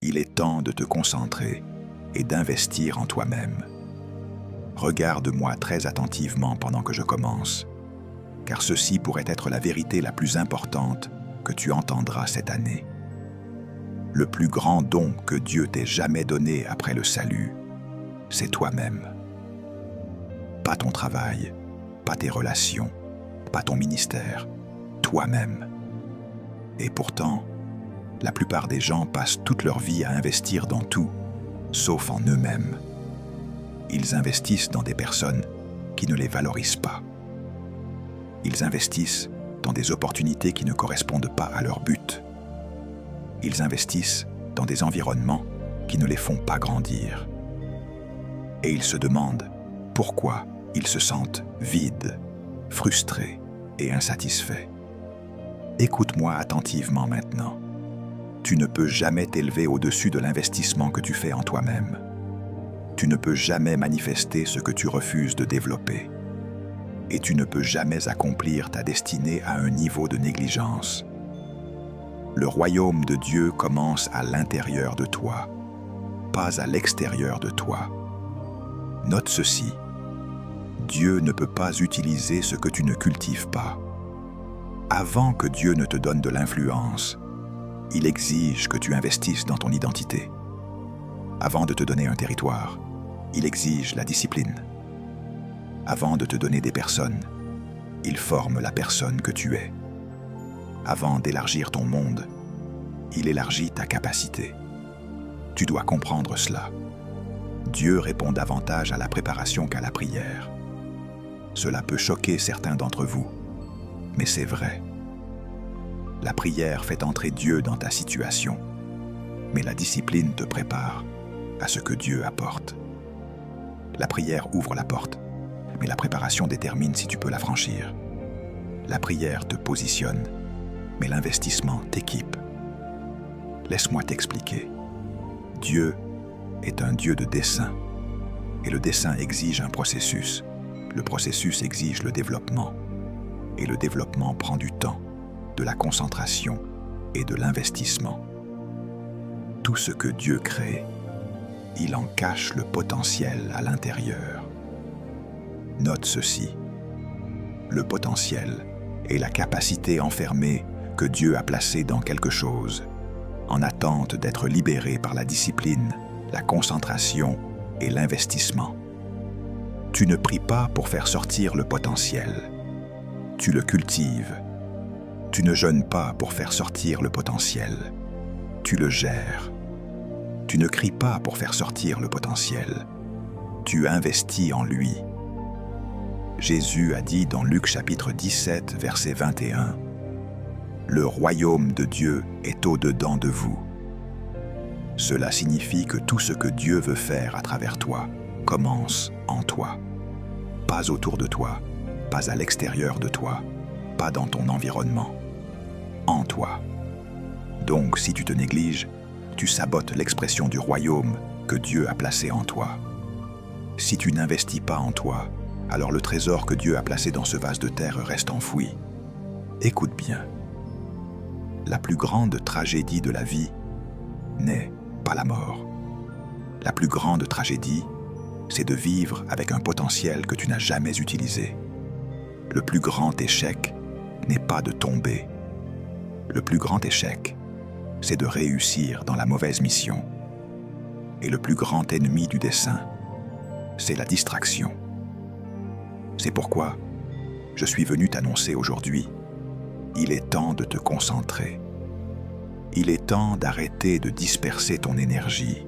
Il est temps de te concentrer et d'investir en toi-même. Regarde-moi très attentivement pendant que je commence, car ceci pourrait être la vérité la plus importante que tu entendras cette année. Le plus grand don que Dieu t'ait jamais donné après le salut, c'est toi-même. Pas ton travail, pas tes relations, pas ton ministère, toi-même. Et pourtant, la plupart des gens passent toute leur vie à investir dans tout, sauf en eux-mêmes. Ils investissent dans des personnes qui ne les valorisent pas. Ils investissent dans des opportunités qui ne correspondent pas à leur but. Ils investissent dans des environnements qui ne les font pas grandir. Et ils se demandent pourquoi ils se sentent vides, frustrés et insatisfaits. Écoute-moi attentivement maintenant. Tu ne peux jamais t'élever au-dessus de l'investissement que tu fais en toi-même. Tu ne peux jamais manifester ce que tu refuses de développer. Et tu ne peux jamais accomplir ta destinée à un niveau de négligence. Le royaume de Dieu commence à l'intérieur de toi, pas à l'extérieur de toi. Note ceci. Dieu ne peut pas utiliser ce que tu ne cultives pas. Avant que Dieu ne te donne de l'influence, il exige que tu investisses dans ton identité. Avant de te donner un territoire, il exige la discipline. Avant de te donner des personnes, il forme la personne que tu es. Avant d'élargir ton monde, il élargit ta capacité. Tu dois comprendre cela. Dieu répond davantage à la préparation qu'à la prière. Cela peut choquer certains d'entre vous, mais c'est vrai. La prière fait entrer Dieu dans ta situation, mais la discipline te prépare à ce que Dieu apporte. La prière ouvre la porte, mais la préparation détermine si tu peux la franchir. La prière te positionne, mais l'investissement t'équipe. Laisse-moi t'expliquer. Dieu est un Dieu de dessein, et le dessein exige un processus. Le processus exige le développement, et le développement prend du temps, de la concentration et de l'investissement. Tout ce que Dieu crée, il en cache le potentiel à l'intérieur. Note ceci. Le potentiel est la capacité enfermée que Dieu a placée dans quelque chose, en attente d'être libérée par la discipline, la concentration et l'investissement. Tu ne pries pas pour faire sortir le potentiel. Tu le cultives. Tu ne jeûnes pas pour faire sortir le potentiel. Tu le gères. Tu ne cries pas pour faire sortir le potentiel. Tu investis en lui. Jésus a dit dans Luc chapitre 17, verset 21, « Le royaume de Dieu est au-dedans de vous. » Cela signifie que tout ce que Dieu veut faire à travers toi commence en toi. Pas autour de toi, pas à l'extérieur de toi, pas dans ton environnement. En toi. Donc, si tu te négliges, tu sabotes l'expression du royaume que Dieu a placé en toi. Si tu n'investis pas en toi, alors le trésor que Dieu a placé dans ce vase de terre reste enfoui. Écoute bien. La plus grande tragédie de la vie n'est pas la mort. La plus grande tragédie, c'est de vivre avec un potentiel que tu n'as jamais utilisé. Le plus grand échec n'est pas de tomber. Le plus grand échec, c'est de réussir dans la mauvaise mission. Et le plus grand ennemi du dessein, c'est la distraction. C'est pourquoi je suis venu t'annoncer aujourd'hui, il est temps de te concentrer. Il est temps d'arrêter de disperser ton énergie.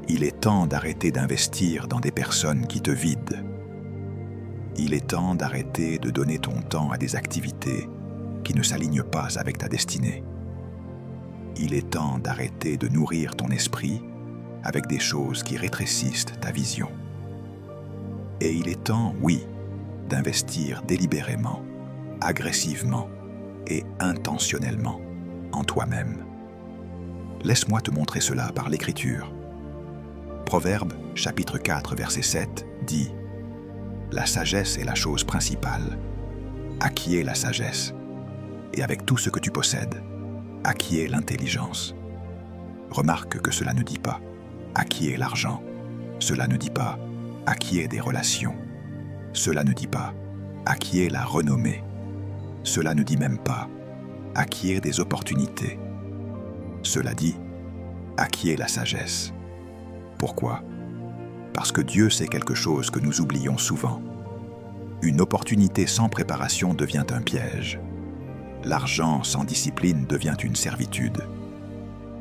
Il est temps d'arrêter d'investir dans des personnes qui te vident. Il est temps d'arrêter de donner ton temps à des activités qui ne s'alignent pas avec ta destinée. Il est temps d'arrêter de nourrir ton esprit avec des choses qui rétrécissent ta vision. Et il est temps, oui, d'investir délibérément, agressivement et intentionnellement en toi-même. Laisse-moi te montrer cela par l'Écriture. Proverbe, chapitre 4, verset 7, dit « La sagesse est la chose principale. Acquiers la sagesse, et avec tout ce que tu possèdes, acquiers l'intelligence. » Remarque que cela ne dit pas « à qui est l'argent ?» Cela ne dit pas « à qui est des relations ?» Cela ne dit pas « à qui est la renommée ?» Cela ne dit même pas « à qui est des opportunités ?» Cela dit « à qui est la sagesse ?» Pourquoi ? Parce que Dieu sait quelque chose que nous oublions souvent. Une opportunité sans préparation devient un piège. L'argent sans discipline devient une servitude.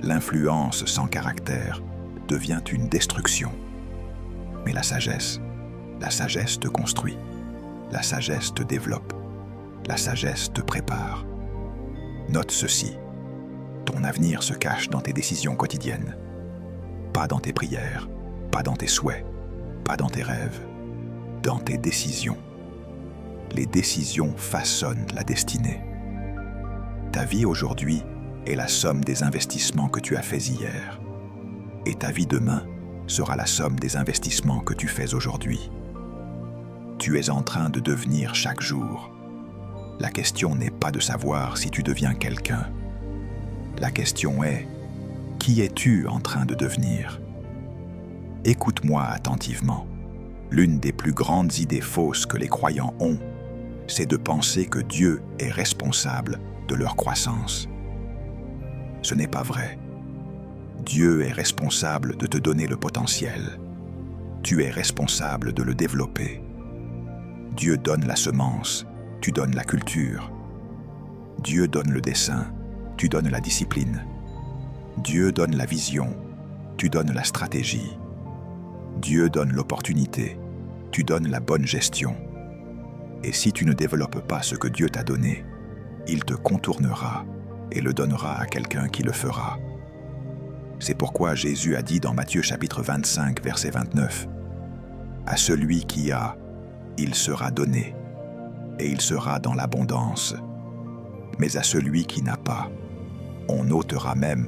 L'influence sans caractère devient une destruction. Mais la sagesse te construit. La sagesse te développe. La sagesse te prépare. Note ceci. Ton avenir se cache dans tes décisions quotidiennes. Pas dans tes prières, pas dans tes souhaits, pas dans tes rêves, dans tes décisions. Les décisions façonnent la destinée. Ta vie aujourd'hui est la somme des investissements que tu as faits hier. Et ta vie demain sera la somme des investissements que tu fais aujourd'hui. Tu es en train de devenir chaque jour. La question n'est pas de savoir si tu deviens quelqu'un. La question est, qui es-tu en train de devenir ? Écoute-moi attentivement. L'une des plus grandes idées fausses que les croyants ont, c'est de penser que Dieu est responsable de leur croissance. Ce n'est pas vrai. Dieu est responsable de te donner le potentiel. Tu es responsable de le développer. Dieu donne la semence, tu donnes la culture. Dieu donne le dessein, tu donnes la discipline. Dieu donne la vision, tu donnes la stratégie. Dieu donne l'opportunité, tu donnes la bonne gestion. Et si tu ne développes pas ce que Dieu t'a donné, il te contournera et le donnera à quelqu'un qui le fera. C'est pourquoi Jésus a dit dans Matthieu chapitre 25, verset 29, « À celui qui a, il sera donné, et il sera dans l'abondance. Mais à celui qui n'a pas, on ôtera même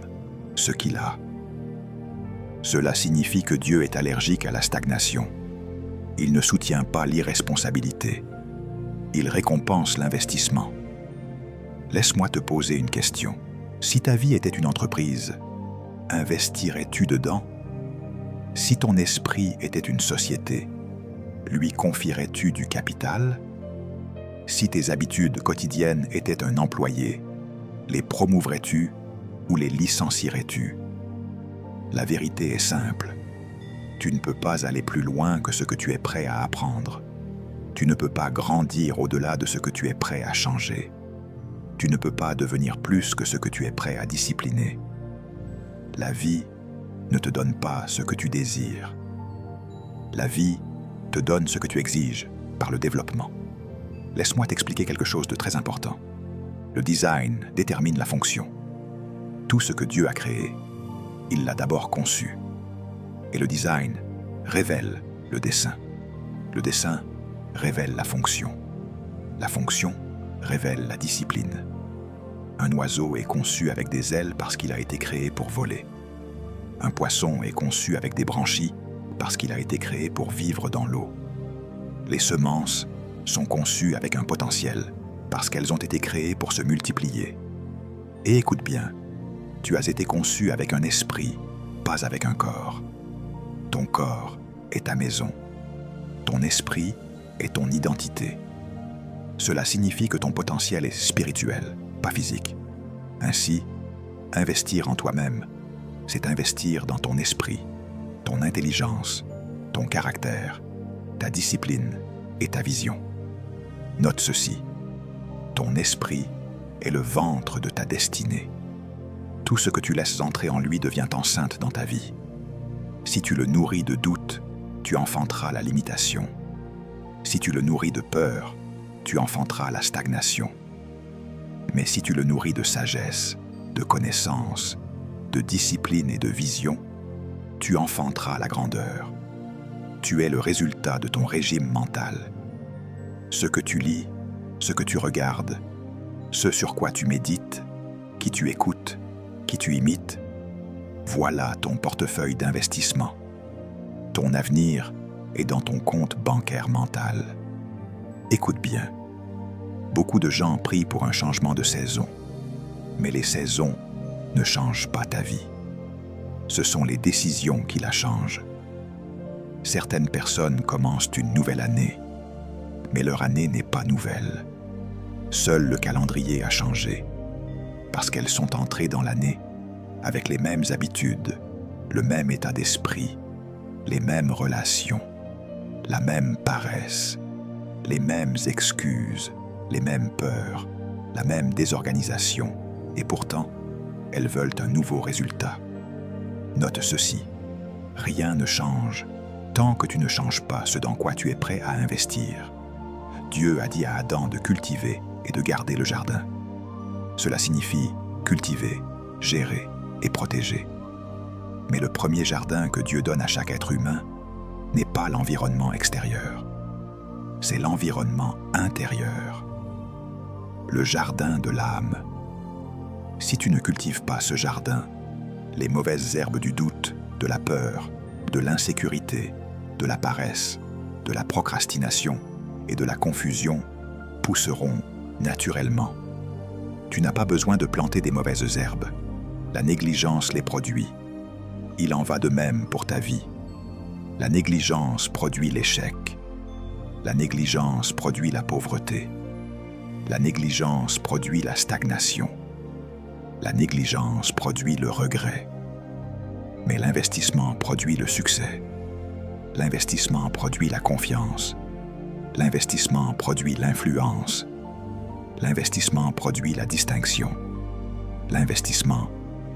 ce qu'il a. » Cela signifie que Dieu est allergique à la stagnation. Il ne soutient pas l'irresponsabilité. Il récompense l'investissement. Laisse-moi te poser une question. Si ta vie était une entreprise, investirais-tu dedans ? Si ton esprit était une société, lui confierais-tu du capital ? Si tes habitudes quotidiennes étaient un employé, les promouverais-tu ou les licencierais-tu ? La vérité est simple. Tu ne peux pas aller plus loin que ce que tu es prêt à apprendre. Tu ne peux pas grandir au-delà de ce que tu es prêt à changer. Tu ne peux pas devenir plus que ce que tu es prêt à discipliner. La vie ne te donne pas ce que tu désires. La vie te donne ce que tu exiges par le développement. Laisse-moi t'expliquer quelque chose de très important. Le design détermine la fonction. Tout ce que Dieu a créé, il l'a d'abord conçu. Et le design révèle le dessin. Le dessin révèle la fonction. La fonction révèle la discipline. Un oiseau est conçu avec des ailes parce qu'il a été créé pour voler. Un poisson est conçu avec des branchies parce qu'il a été créé pour vivre dans l'eau. Les semences sont conçues avec un potentiel parce qu'elles ont été créées pour se multiplier. Et écoute bien, tu as été conçu avec un esprit, pas avec un corps. Ton corps est ta maison. Ton esprit est ton identité. Cela signifie que ton potentiel est spirituel, pas physique. Ainsi, investir en toi-même, c'est investir dans ton esprit, ton intelligence, ton caractère, ta discipline et ta vision. Note ceci, ton esprit est le ventre de ta destinée. Tout ce que tu laisses entrer en lui devient enceinte dans ta vie. Si tu le nourris de doute, tu enfanteras la limitation. Si tu le nourris de peur, tu enfanteras la stagnation. Mais si tu le nourris de sagesse, de connaissance, de discipline et de vision, tu enfanteras la grandeur. Tu es le résultat de ton régime mental. Ce que tu lis, ce que tu regardes, ce sur quoi tu médites, qui tu écoutes, qui tu imites, voilà ton portefeuille d'investissement. Ton avenir est dans ton compte bancaire mental. Écoute bien. Beaucoup de gens prient pour un changement de saison, mais les saisons ne changent pas ta vie. Ce sont les décisions qui la changent. Certaines personnes commencent une nouvelle année, mais leur année n'est pas nouvelle. Seul le calendrier a changé, parce qu'elles sont entrées dans l'année avec les mêmes habitudes, le même état d'esprit, les mêmes relations, la même paresse, les mêmes excuses, les mêmes peurs, la même désorganisation, et pourtant, elles veulent un nouveau résultat. Note ceci, rien ne change tant que tu ne changes pas ce dans quoi tu es prêt à investir. Dieu a dit à Adam de cultiver et de garder le jardin. Cela signifie cultiver, gérer et protéger. Mais le premier jardin que Dieu donne à chaque être humain n'est pas l'environnement extérieur. C'est l'environnement intérieur. Le jardin de l'âme. Si tu ne cultives pas ce jardin, les mauvaises herbes du doute, de la peur, de l'insécurité, de la paresse, de la procrastination et de la confusion pousseront naturellement. Tu n'as pas besoin de planter des mauvaises herbes. La négligence les produit. Il en va de même pour ta vie. La négligence produit l'échec. La négligence produit la pauvreté. La négligence produit la stagnation. La négligence produit le regret. Mais l'investissement produit le succès. L'investissement produit la confiance. L'investissement produit l'influence. L'investissement produit la distinction. L'investissement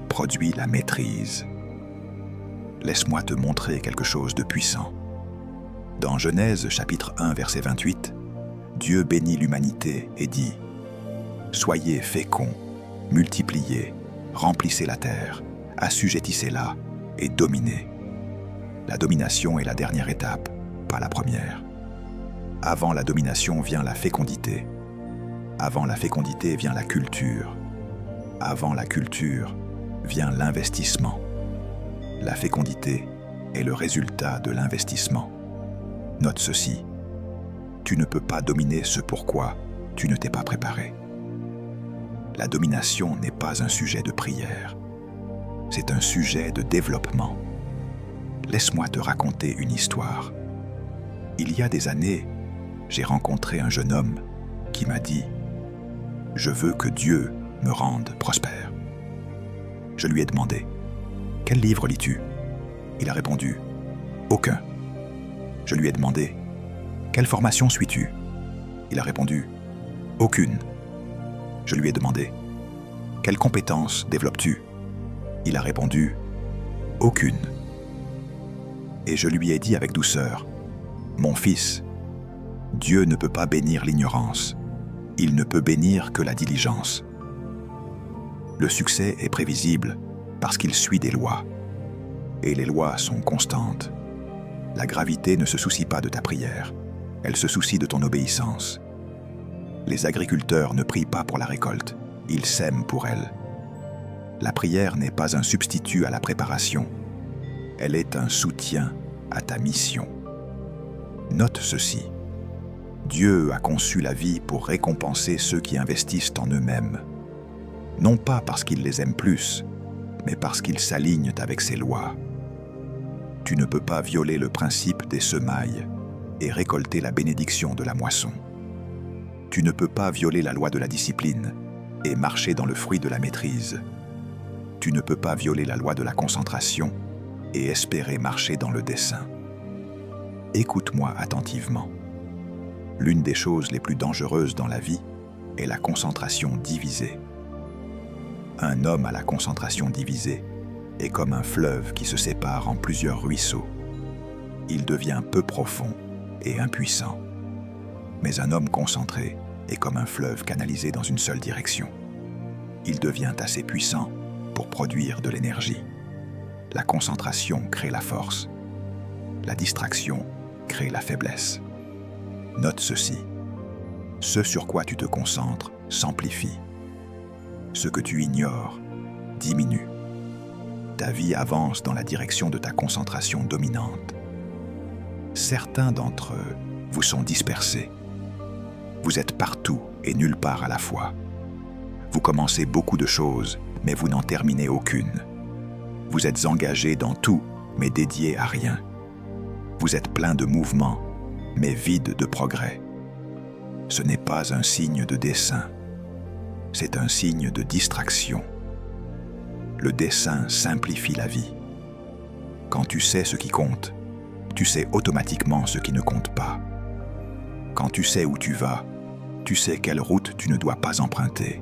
produit la maîtrise. Laisse-moi te montrer quelque chose de puissant. Dans Genèse chapitre 1 verset 28, Dieu bénit l'humanité et dit « Soyez féconds, multipliez, remplissez la terre, assujettissez-la et dominez. » La domination est la dernière étape, pas la première. Avant la domination vient la fécondité. Avant la fécondité vient la culture. Avant la culture vient l'investissement. La fécondité est le résultat de l'investissement. Note ceci, tu ne peux pas dominer ce pourquoi tu ne t'es pas préparé. La domination n'est pas un sujet de prière, c'est un sujet de développement. Laisse-moi te raconter une histoire. Il y a des années, j'ai rencontré un jeune homme qui m'a dit « Je veux que Dieu me rende prospère. » Je lui ai demandé « Quel livre lis-tu » Il a répondu « Aucun. » Je lui ai demandé « Quelle formation suis-tu » Il a répondu « Aucune. » Je lui ai demandé « Quelles compétences développes-tu » Il a répondu « Aucune. » Et je lui ai dit avec douceur « Mon fils, Dieu ne peut pas bénir l'ignorance. Il ne peut bénir que la diligence. Le succès est prévisible parce qu'il suit des lois. Et les lois sont constantes. La gravité ne se soucie pas de ta prière. Elle se soucie de ton obéissance. Les agriculteurs ne prient pas pour la récolte. Ils sèment pour elle. La prière n'est pas un substitut à la préparation. Elle est un soutien à ta mission. Note ceci. Dieu a conçu la vie pour récompenser ceux qui investissent en eux-mêmes. Non pas parce qu'il les aime plus, mais parce qu'ils s'alignent avec ses lois. Tu ne peux pas violer le principe des semailles et récolter la bénédiction de la moisson. Tu ne peux pas violer la loi de la discipline et marcher dans le fruit de la maîtrise. Tu ne peux pas violer la loi de la concentration et espérer marcher dans le dessein. Écoute-moi attentivement. L'une des choses les plus dangereuses dans la vie est la concentration divisée. Un homme à la concentration divisée est comme un fleuve qui se sépare en plusieurs ruisseaux. Il devient peu profond et impuissant. Mais un homme concentré est comme un fleuve canalisé dans une seule direction. Il devient assez puissant pour produire de l'énergie. La concentration crée la force. La distraction crée la faiblesse. Note ceci. Ce sur quoi tu te concentres s'amplifie. Ce que tu ignores diminue. Ta vie avance dans la direction de ta concentration dominante. Certains d'entre eux vous sont dispersés. Vous êtes partout et nulle part à la fois. Vous commencez beaucoup de choses, mais vous n'en terminez aucune. Vous êtes engagé dans tout, mais dédié à rien. Vous êtes plein de mouvement, mais vide de progrès. Ce n'est pas un signe de dessein, c'est un signe de distraction. Le dessein simplifie la vie. Quand tu sais ce qui compte, tu sais automatiquement ce qui ne compte pas. Quand tu sais où tu vas, tu sais quelle route tu ne dois pas emprunter.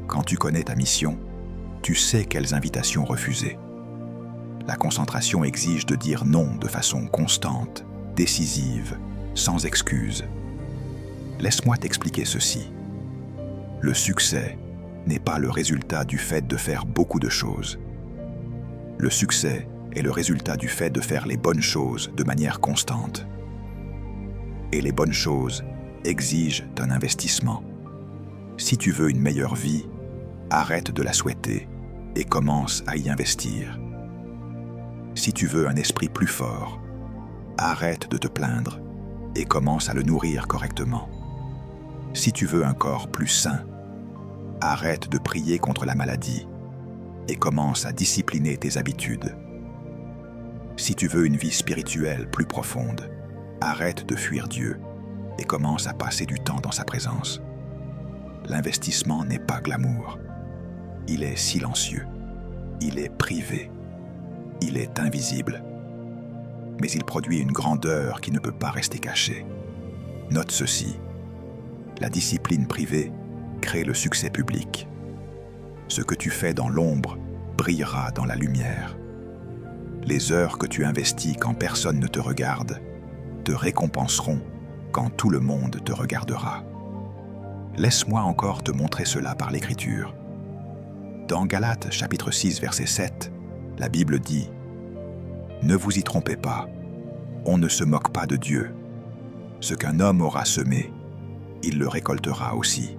Quand tu connais ta mission, tu sais quelles invitations refuser. La concentration exige de dire non de façon constante, décisive, sans excuse. Laisse-moi t'expliquer ceci. Le succès n'est pas le résultat du fait de faire beaucoup de choses. Le succès est le résultat du fait de faire les bonnes choses de manière constante. Et les bonnes choses exigent un investissement. Si tu veux une meilleure vie, arrête de la souhaiter et commence à y investir. Si tu veux un esprit plus fort, arrête de te plaindre et commence à le nourrir correctement. Si tu veux un corps plus sain, arrête de prier contre la maladie et commence à discipliner tes habitudes. Si tu veux une vie spirituelle plus profonde, arrête de fuir Dieu et commence à passer du temps dans sa présence. L'investissement n'est pas glamour. Il est silencieux. Il est privé. Il est invisible. Mais il produit une grandeur qui ne peut pas rester cachée. Note ceci. La discipline privée crée le succès public. Ce que tu fais dans l'ombre brillera dans la lumière. Les heures que tu investis quand personne ne te regarde te récompenseront quand tout le monde te regardera. Laisse-moi encore te montrer cela par l'Écriture. Dans Galates chapitre 6 verset 7, la Bible dit « Ne vous y trompez pas, on ne se moque pas de Dieu. Ce qu'un homme aura semé, il le récoltera aussi. »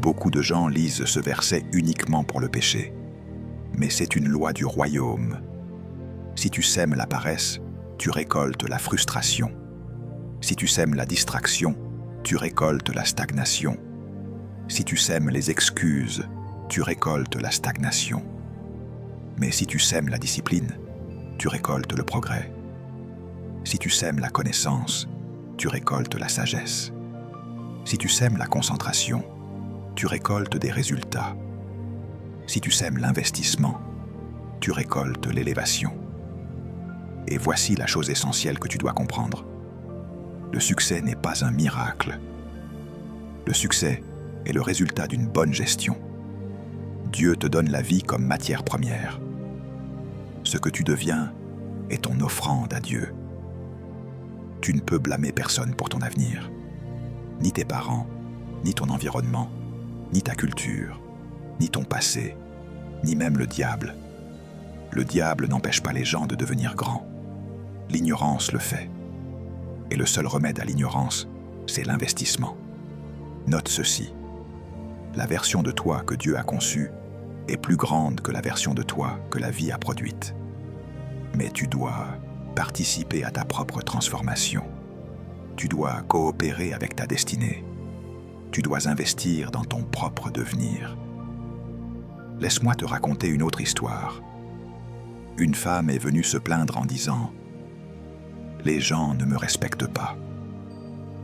Beaucoup de gens lisent ce verset uniquement pour le péché, mais c'est une loi du royaume. Si tu sèmes la paresse, tu récoltes la frustration. Si tu sèmes la distraction, tu récoltes la stagnation. Si tu sèmes les excuses, tu récoltes la stagnation. Mais si tu sèmes la discipline, tu récoltes le progrès. Si tu sèmes la connaissance, tu récoltes la sagesse. Si tu sèmes la concentration, tu récoltes des résultats. Si tu sèmes l'investissement, tu récoltes l'élévation. Et voici la chose essentielle que tu dois comprendre. Le succès n'est pas un miracle. Le succès est le résultat d'une bonne gestion. Dieu te donne la vie comme matière première. Ce que tu deviens est ton offrande à Dieu. Tu ne peux blâmer personne pour ton avenir. Ni tes parents, ni ton environnement, ni ta culture, ni ton passé, ni même le diable. Le diable n'empêche pas les gens de devenir grands. L'ignorance le fait. Et le seul remède à l'ignorance, c'est l'investissement. Note ceci. La version de toi que Dieu a conçue est plus grande que la version de toi que la vie a produite. Mais tu dois participer à ta propre transformation. Tu dois coopérer avec ta destinée. Tu dois investir dans ton propre devenir. Laisse-moi te raconter une autre histoire. Une femme est venue se plaindre en disant « Les gens ne me respectent pas. »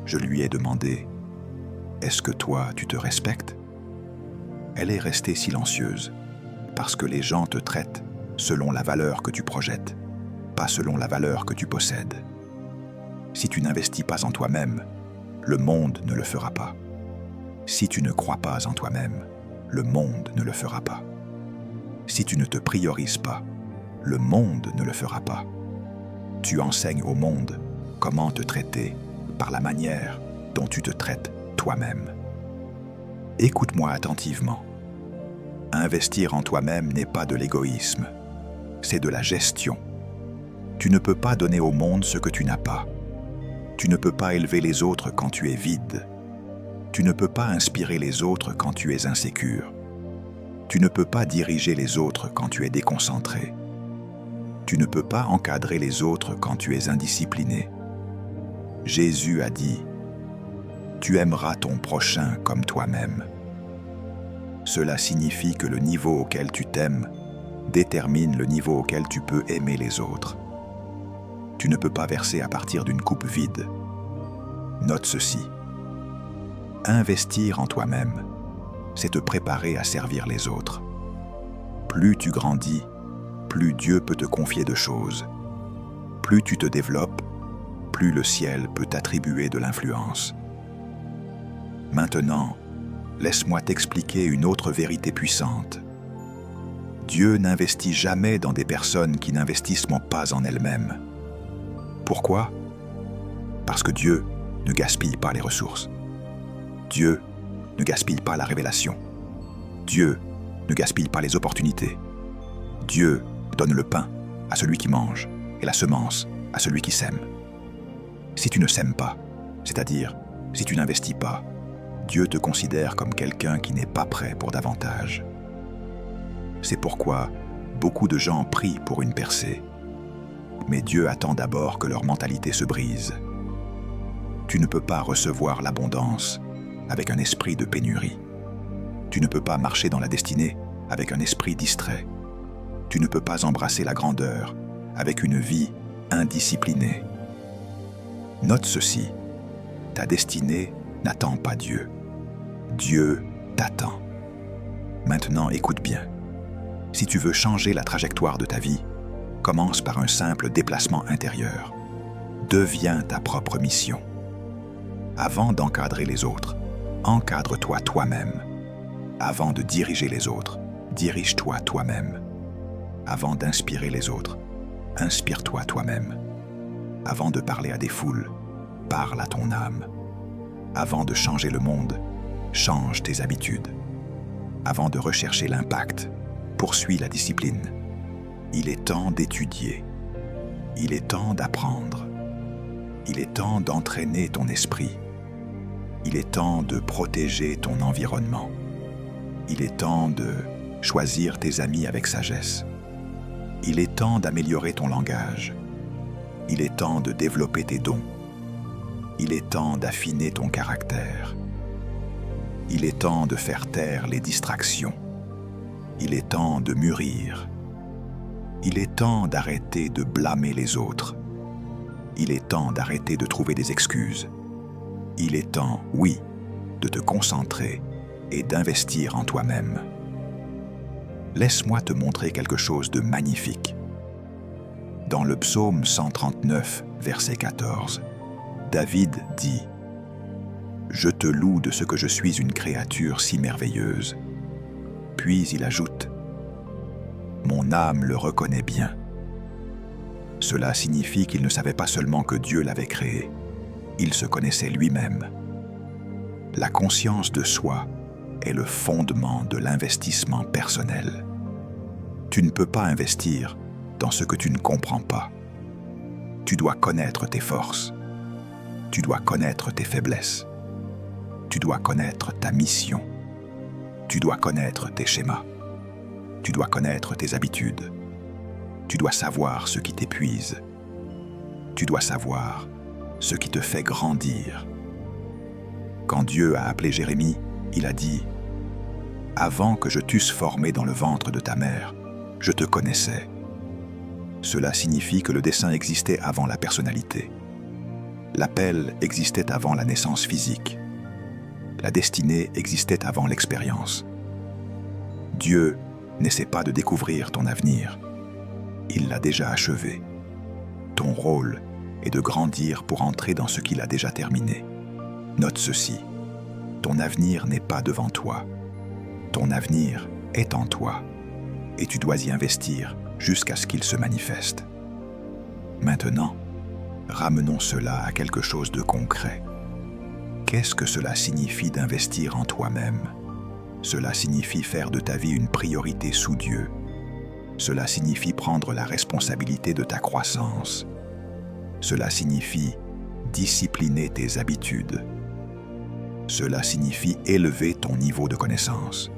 Je lui ai demandé « Est-ce que toi, tu te respectes ?» Elle est restée silencieuse, parce que les gens te traitent selon la valeur que tu projettes, pas selon la valeur que tu possèdes. Si tu n'investis pas en toi-même, le monde ne le fera pas. Si tu ne crois pas en toi-même, le monde ne le fera pas. Si tu ne te priorises pas, le monde ne le fera pas. Tu enseignes au monde comment te traiter par la manière dont tu te traites toi-même. Écoute-moi attentivement. Investir en toi-même n'est pas de l'égoïsme, c'est de la gestion. Tu ne peux pas donner au monde ce que tu n'as pas. Tu ne peux pas élever les autres quand tu es vide. Tu ne peux pas inspirer les autres quand tu es insécure. Tu ne peux pas diriger les autres quand tu es déconcentré. Tu ne peux pas encadrer les autres quand tu es indiscipliné. Jésus a dit « Tu aimeras ton prochain comme toi-même ». Cela signifie que le niveau auquel tu t'aimes détermine le niveau auquel tu peux aimer les autres. Tu ne peux pas verser à partir d'une coupe vide. Note ceci. Investir en toi-même, c'est te préparer à servir les autres. Plus tu grandis, plus Dieu peut te confier de choses. Plus tu te développes, plus le ciel peut t'attribuer de l'influence. Maintenant, laisse-moi t'expliquer une autre vérité puissante. Dieu n'investit jamais dans des personnes qui n'investissent pas en elles-mêmes. Pourquoi? Parce que Dieu ne gaspille pas les ressources. Dieu ne gaspille pas la révélation. Dieu ne gaspille pas les opportunités. Dieu donne le pain à celui qui mange et la semence à celui qui sème. Si tu ne sèmes pas, c'est-à-dire si tu n'investis pas, Dieu te considère comme quelqu'un qui n'est pas prêt pour davantage. C'est pourquoi beaucoup de gens prient pour une percée. Mais Dieu attend d'abord que leur mentalité se brise. Tu ne peux pas recevoir l'abondance avec un esprit de pénurie. Tu ne peux pas marcher dans la destinée avec un esprit distrait. Tu ne peux pas embrasser la grandeur avec une vie indisciplinée. Note ceci, ta destinée n'attend pas Dieu. Dieu t'attend. Maintenant, écoute bien. Si tu veux changer la trajectoire de ta vie, commence par un simple déplacement intérieur. Deviens ta propre mission. Avant d'encadrer les autres, encadre-toi toi-même. Avant de diriger les autres, dirige-toi toi-même. Avant d'inspirer les autres, inspire-toi toi-même. Avant de parler à des foules, parle à ton âme. Avant de changer le monde, change tes habitudes. Avant de rechercher l'impact, poursuis la discipline. Il est temps d'étudier. Il est temps d'apprendre. Il est temps d'entraîner ton esprit. Il est temps de protéger ton environnement. Il est temps de choisir tes amis avec sagesse. Il est temps d'améliorer ton langage. Il est temps de développer tes dons. Il est temps d'affiner ton caractère. Il est temps de faire taire les distractions. Il est temps de mûrir. Il est temps d'arrêter de blâmer les autres. Il est temps d'arrêter de trouver des excuses. Il est temps, oui, de te concentrer et d'investir en toi-même. Laisse-moi te montrer quelque chose de magnifique. Dans le psaume 139, verset 14, David dit « Je te loue de ce que je suis une créature si merveilleuse. » Puis il ajoute « Mon âme le reconnaît bien. » Cela signifie qu'il ne savait pas seulement que Dieu l'avait créé, il se connaissait lui-même. La conscience de soi est le fondement de l'investissement personnel. Tu ne peux pas investir dans ce que tu ne comprends pas. Tu dois connaître tes forces. Tu dois connaître tes faiblesses. Tu dois connaître ta mission. Tu dois connaître tes schémas. Tu dois connaître tes habitudes. Tu dois savoir ce qui t'épuise. Tu dois savoir ce qui te fait grandir. Quand Dieu a appelé Jérémie, il a dit « Avant que je t'eusse formé dans le ventre de ta mère, je te connaissais. » Cela signifie que le dessein existait avant la personnalité. L'appel existait avant la naissance physique. La destinée existait avant l'expérience. Dieu n'essaie pas de découvrir ton avenir. Il l'a déjà achevé. Ton rôle est de grandir pour entrer dans ce qu'il a déjà terminé. Note ceci, ton avenir n'est pas devant toi. Ton avenir est en toi, et tu dois y investir jusqu'à ce qu'il se manifeste. Maintenant, ramenons cela à quelque chose de concret. Qu'est-ce que cela signifie d'investir en toi-même? Cela signifie faire de ta vie une priorité sous Dieu. Cela signifie prendre la responsabilité de ta croissance. Cela signifie discipliner tes habitudes. Cela signifie élever ton niveau de connaissance.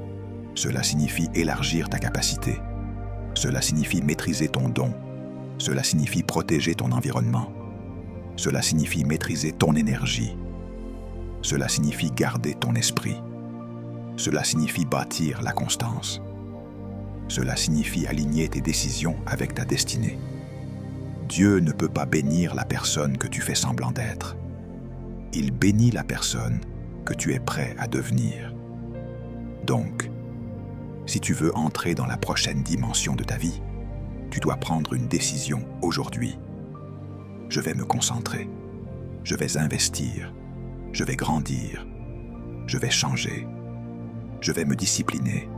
Cela signifie élargir ta capacité. Cela signifie maîtriser ton don. Cela signifie protéger ton environnement. Cela signifie maîtriser ton énergie. Cela signifie garder ton esprit. Cela signifie bâtir la constance. Cela signifie aligner tes décisions avec ta destinée. Dieu ne peut pas bénir la personne que tu fais semblant d'être. Il bénit la personne que tu es prêt à devenir. Donc, si tu veux entrer dans la prochaine dimension de ta vie, tu dois prendre une décision aujourd'hui. Je vais me concentrer. Je vais investir. Je vais grandir. Je vais changer. Je vais me discipliner.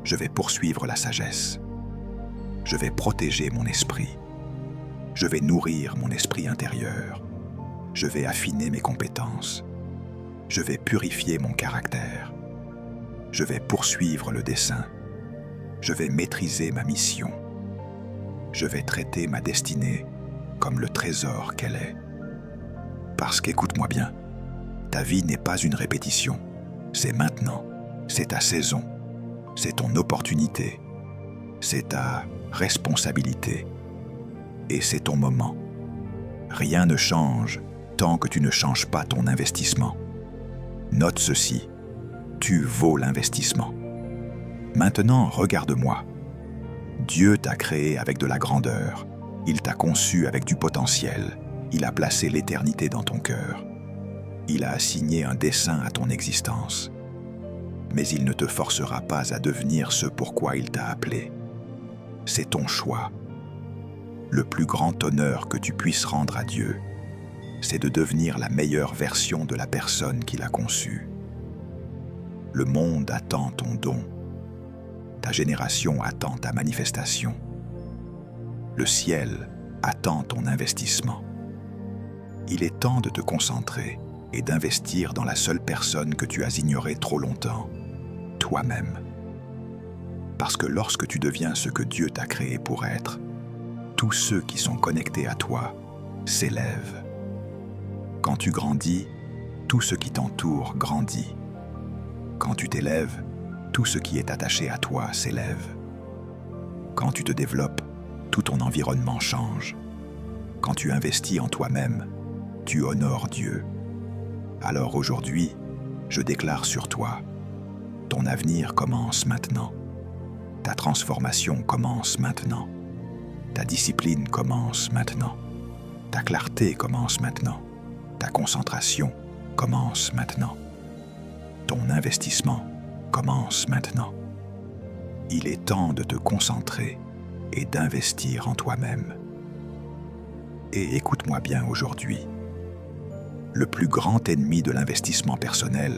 Je vais poursuivre la sagesse. Je vais protéger mon esprit. Je vais nourrir mon esprit intérieur. Je vais affiner mes compétences. Je vais purifier mon caractère. Je vais poursuivre le dessein. Je vais maîtriser ma mission. Je vais traiter ma destinée comme le trésor qu'elle est. Parce qu'écoute-moi bien, ta vie n'est pas une répétition. C'est maintenant. C'est ta saison. C'est ton opportunité. C'est ta responsabilité. Et c'est ton moment. Rien ne change tant que tu ne changes pas ton investissement. Note ceci, tu vaux l'investissement. Maintenant, regarde-moi. Dieu t'a créé avec de la grandeur. Il t'a conçu avec du potentiel. Il a placé l'éternité dans ton cœur. Il a assigné un dessein à ton existence. Mais il ne te forcera pas à devenir ce pourquoi il t'a appelé. C'est ton choix. Le plus grand honneur que tu puisses rendre à Dieu, c'est de devenir la meilleure version de la personne qu'il a conçue. Le monde attend ton don. Ta génération attend ta manifestation. Le ciel attend ton investissement. Il est temps de te concentrer et d'investir dans la seule personne que tu as ignorée trop longtemps, toi-même. Parce que lorsque tu deviens ce que Dieu t'a créé pour être, tous ceux qui sont connectés à toi s'élèvent. Quand tu grandis, tout ce qui t'entoure grandit. Quand tu t'élèves, tout ce qui est attaché à toi s'élève. Quand tu te développes, tout ton environnement change. Quand tu investis en toi-même, tu honores Dieu. Alors aujourd'hui, je déclare sur toi, ton avenir commence maintenant. Ta transformation commence maintenant. Ta discipline commence maintenant. Ta clarté commence maintenant. Ta concentration commence maintenant. Ton investissement commence maintenant. Il est temps de te concentrer et d'investir en toi-même. Et écoute-moi bien aujourd'hui. Le plus grand ennemi de l'investissement personnel,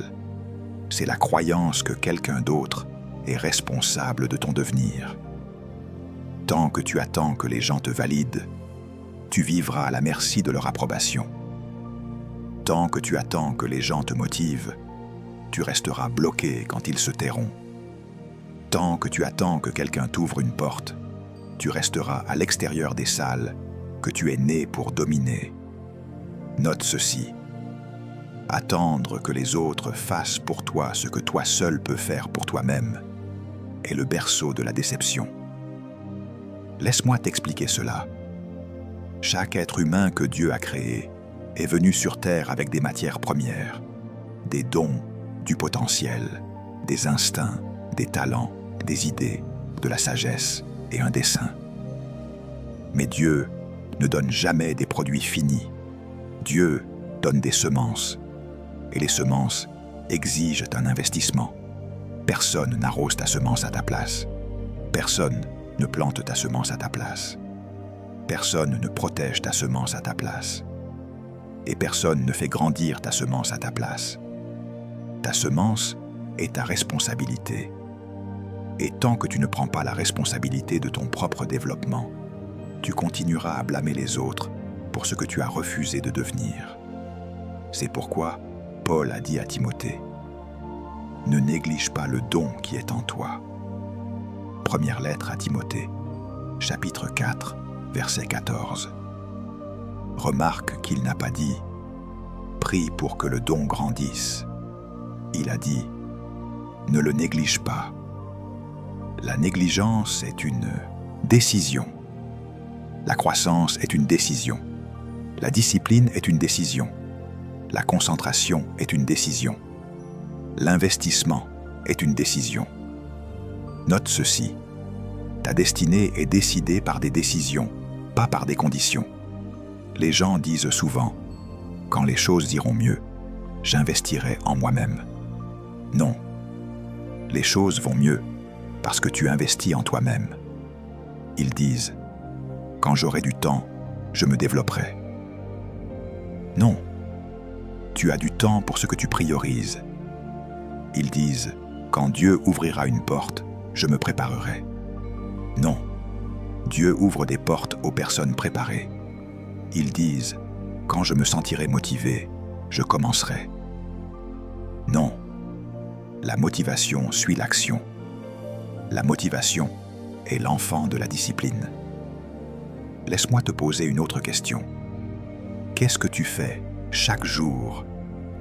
c'est la croyance que quelqu'un d'autre est responsable de ton devenir. Tant que tu attends que les gens te valident, tu vivras à la merci de leur approbation. Tant que tu attends que les gens te motivent, tu resteras bloqué quand ils se tairont. Tant que tu attends que quelqu'un t'ouvre une porte, tu resteras à l'extérieur des salles que tu es né pour dominer. Note ceci. Attendre que les autres fassent pour toi ce que toi seul peux faire pour toi-même est le berceau de la déception. Laisse-moi t'expliquer cela. Chaque être humain que Dieu a créé est venu sur terre avec des matières premières, des dons, du potentiel, des instincts, des talents, des idées, de la sagesse et un dessein. Mais Dieu ne donne jamais des produits finis. Dieu donne des semences. Et les semences exigent un investissement. Personne n'arrose ta semence à ta place. Personne ne plante ta semence à ta place. Personne ne protège ta semence à ta place. Et personne ne fait grandir ta semence à ta place. Ta semence est ta responsabilité. Et tant que tu ne prends pas la responsabilité de ton propre développement, tu continueras à blâmer les autres pour ce que tu as refusé de devenir. C'est pourquoi Paul a dit à Timothée, « Ne néglige pas le don qui est en toi. » Première lettre à Timothée, chapitre 4, verset 14. Remarque qu'il n'a pas dit « Prie pour que le don grandisse ». Il a dit « Ne le néglige pas ». La négligence est une décision. La croissance est une décision. La discipline est une décision. La concentration est une décision. L'investissement est une décision. Note ceci, Ta destinée est décidée par des décisions, pas par des conditions. Les gens disent souvent « Quand les choses iront mieux, j'investirai en moi-même ». Non, les choses vont mieux parce que tu investis en toi-même. Ils disent « Quand j'aurai du temps, je me développerai ». Non, tu as du temps pour ce que tu priorises. Ils disent « Quand Dieu ouvrira une porte, je me préparerai ». Non, Dieu ouvre des portes aux personnes préparées. Ils disent « Quand je me sentirai motivé, je commencerai ». Non, la motivation suit l'action. La motivation est l'enfant de la discipline. Laisse-moi te poser une autre question. Qu'est-ce que tu fais chaque jour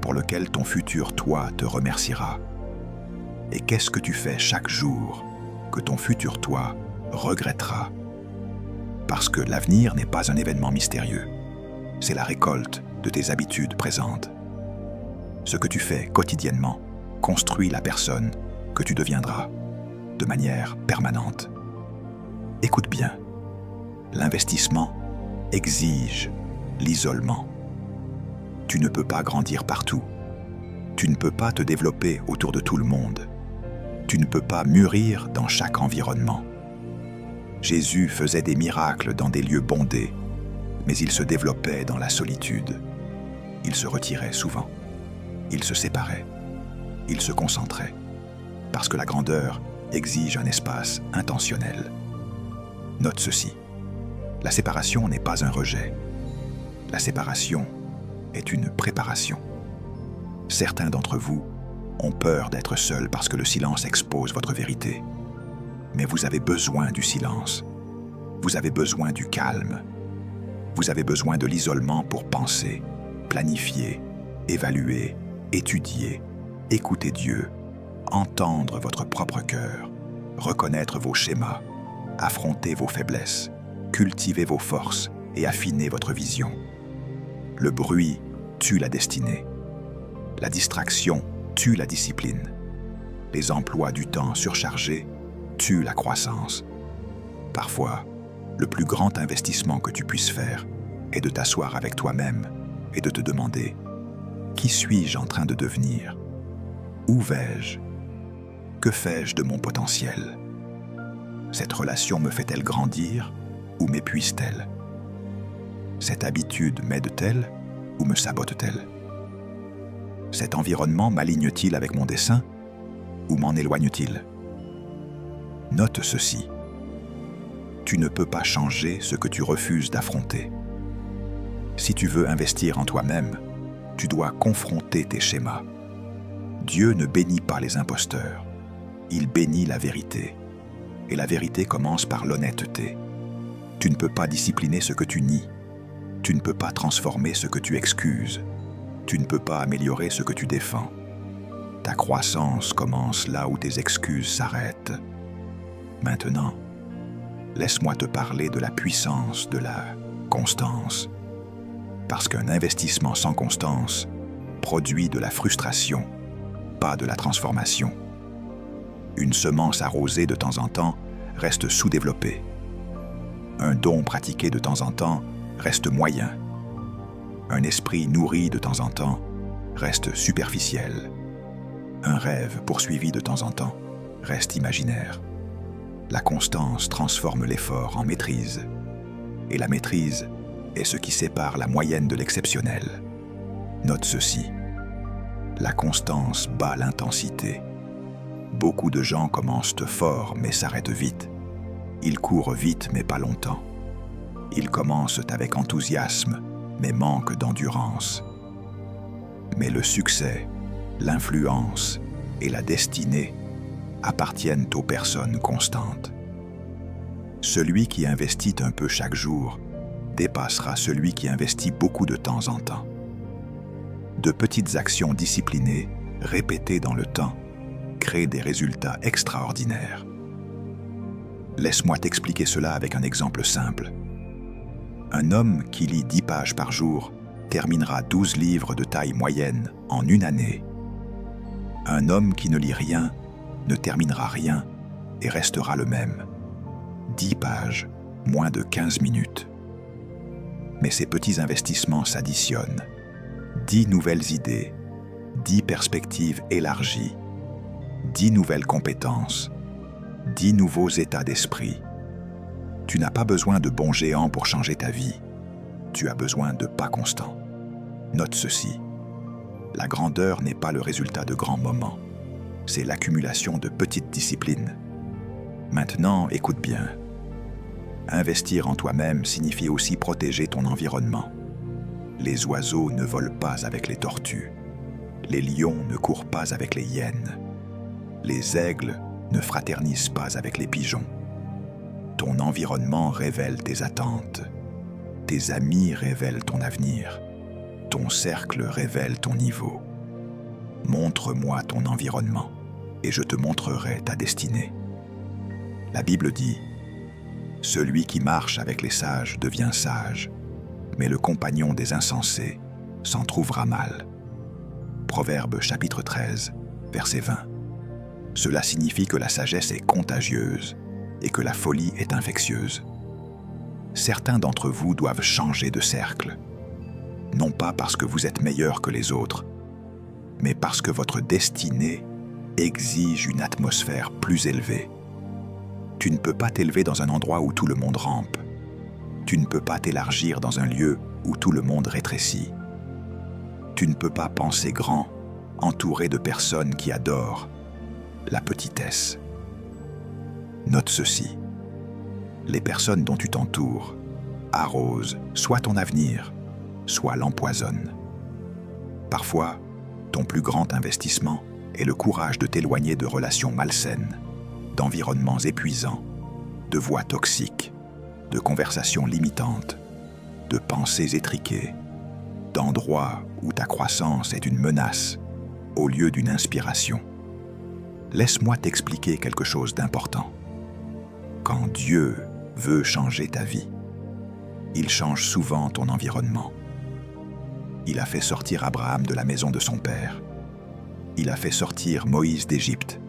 pour lequel ton futur toi te remerciera? Et qu'est-ce que tu fais chaque jour que ton futur toi regrettera? Parce que l'avenir n'est pas un événement mystérieux. C'est la récolte de tes habitudes présentes. Ce que tu fais quotidiennement construit la personne que tu deviendras de manière permanente. Écoute bien, l'investissement exige l'isolement. Tu ne peux pas grandir partout. Tu ne peux pas te développer autour de tout le monde. Tu ne peux pas mûrir dans chaque environnement. Jésus faisait des miracles dans des lieux bondés, mais il se développait dans la solitude. Il se retirait souvent. Il se séparait. Il se concentrait. Parce que la grandeur exige un espace intentionnel. Note ceci. La séparation n'est pas un rejet. La séparation est une préparation. Certains d'entre vous ont peur d'être seuls parce que le silence expose votre vérité. Mais vous avez besoin du silence. Vous avez besoin du calme. Vous avez besoin de l'isolement pour penser, planifier, évaluer, étudier, écouter Dieu, entendre votre propre cœur, reconnaître vos schémas, affronter vos faiblesses, cultiver vos forces et affiner votre vision. Le bruit tue la destinée. La distraction tue la discipline. Les emplois du temps surchargés tuent la croissance. Parfois, le plus grand investissement que tu puisses faire est de t'asseoir avec toi-même et de te demander « Qui suis-je en train de devenir? Où vais-je? Que fais-je de mon potentiel? Cette relation me fait-elle grandir ou m'épuise-t-elle? Cette habitude m'aide-t-elle ou me sabote-t-elle? Cet environnement m'aligne-t-il avec mon dessein ou m'en éloigne-t-il? Note ceci. Tu ne peux pas changer ce que tu refuses d'affronter. Si tu veux investir en toi-même, tu dois confronter tes schémas. Dieu ne bénit pas les imposteurs. Il bénit la vérité. Et la vérité commence par l'honnêteté. Tu ne peux pas discipliner ce que tu nies. Tu ne peux pas transformer ce que tu excuses. Tu ne peux pas améliorer ce que tu défends. Ta croissance commence là où tes excuses s'arrêtent. Maintenant, laisse-moi te parler de la puissance de la constance. Parce qu'un investissement sans constance produit de la frustration, pas de la transformation. Une semence arrosée de temps en temps reste sous-développée. Un don pratiqué de temps en temps reste moyen. Un esprit nourri de temps en temps reste superficiel. Un rêve poursuivi de temps en temps reste imaginaire. La constance transforme l'effort en maîtrise. Et la maîtrise est ce qui sépare la moyenne de l'exceptionnel. Note ceci. La constance bat l'intensité. Beaucoup de gens commencent fort mais s'arrêtent vite. Ils courent vite mais pas longtemps. Ils commencent avec enthousiasme mais manquent d'endurance. Mais le succès, l'influence et la destinée appartiennent aux personnes constantes. Celui qui investit un peu chaque jour dépassera celui qui investit beaucoup de temps en temps. De petites actions disciplinées, répétées dans le temps, créent des résultats extraordinaires. Laisse-moi t'expliquer cela avec un exemple simple. Un homme qui lit 10 pages par jour terminera 12 livres de taille moyenne en une année. Un homme qui ne lit rien ne terminera rien et restera le même. 10 pages, moins de 15 minutes. Mais ces petits investissements s'additionnent. 10 nouvelles idées, 10 perspectives élargies, 10 nouvelles compétences, 10 nouveaux états d'esprit. Tu n'as pas besoin de bons géants pour changer ta vie. Tu as besoin de pas constants. Note ceci. La grandeur n'est pas le résultat de grands moments. C'est l'accumulation de petites disciplines. Maintenant, écoute bien. Investir en toi-même signifie aussi protéger ton environnement. Les oiseaux ne volent pas avec les tortues. Les lions ne courent pas avec les hyènes. Les aigles ne fraternisent pas avec les pigeons. Ton environnement révèle tes attentes. Tes amis révèlent ton avenir. Ton cercle révèle ton niveau. Montre-moi ton environnement et je te montrerai ta destinée. La Bible dit « Celui qui marche avec les sages devient sage, mais le compagnon des insensés s'en trouvera mal. » Proverbe chapitre 13, verset 20. Cela signifie que la sagesse est contagieuse et que la folie est infectieuse. Certains d'entre vous doivent changer de cercle, non pas parce que vous êtes meilleurs que les autres, mais parce que votre destinée exige une atmosphère plus élevée. Tu ne peux pas t'élever dans un endroit où tout le monde rampe. Tu ne peux pas t'élargir dans un lieu où tout le monde rétrécit. Tu ne peux pas penser grand, entouré de personnes qui adorent la petitesse. Note ceci. Les personnes dont tu t'entoures arrosent soit ton avenir, soit l'empoisonnent. Parfois, ton plus grand investissement est le courage de t'éloigner de relations malsaines, d'environnements épuisants, de voix toxiques, de conversations limitantes, de pensées étriquées, d'endroits où ta croissance est une menace au lieu d'une inspiration. Laisse-moi t'expliquer quelque chose d'important. Quand Dieu veut changer ta vie, il change souvent ton environnement. Il a fait sortir Abraham de la maison de son père. Il a fait sortir Moïse d'Égypte.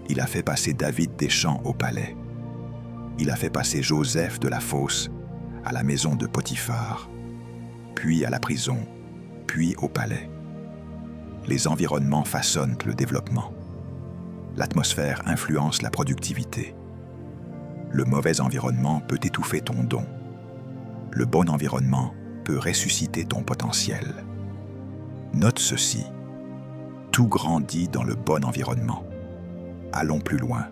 Il a fait passer David des champs au palais. Il a fait passer Joseph de la fosse à la maison de Potiphar, puis à la prison, puis au palais. Les environnements façonnent le développement. L'atmosphère influence la productivité. Le mauvais environnement peut étouffer ton don. Le bon environnement peut ressusciter ton potentiel. Note ceci. Tout grandit dans le bon environnement. Allons plus loin.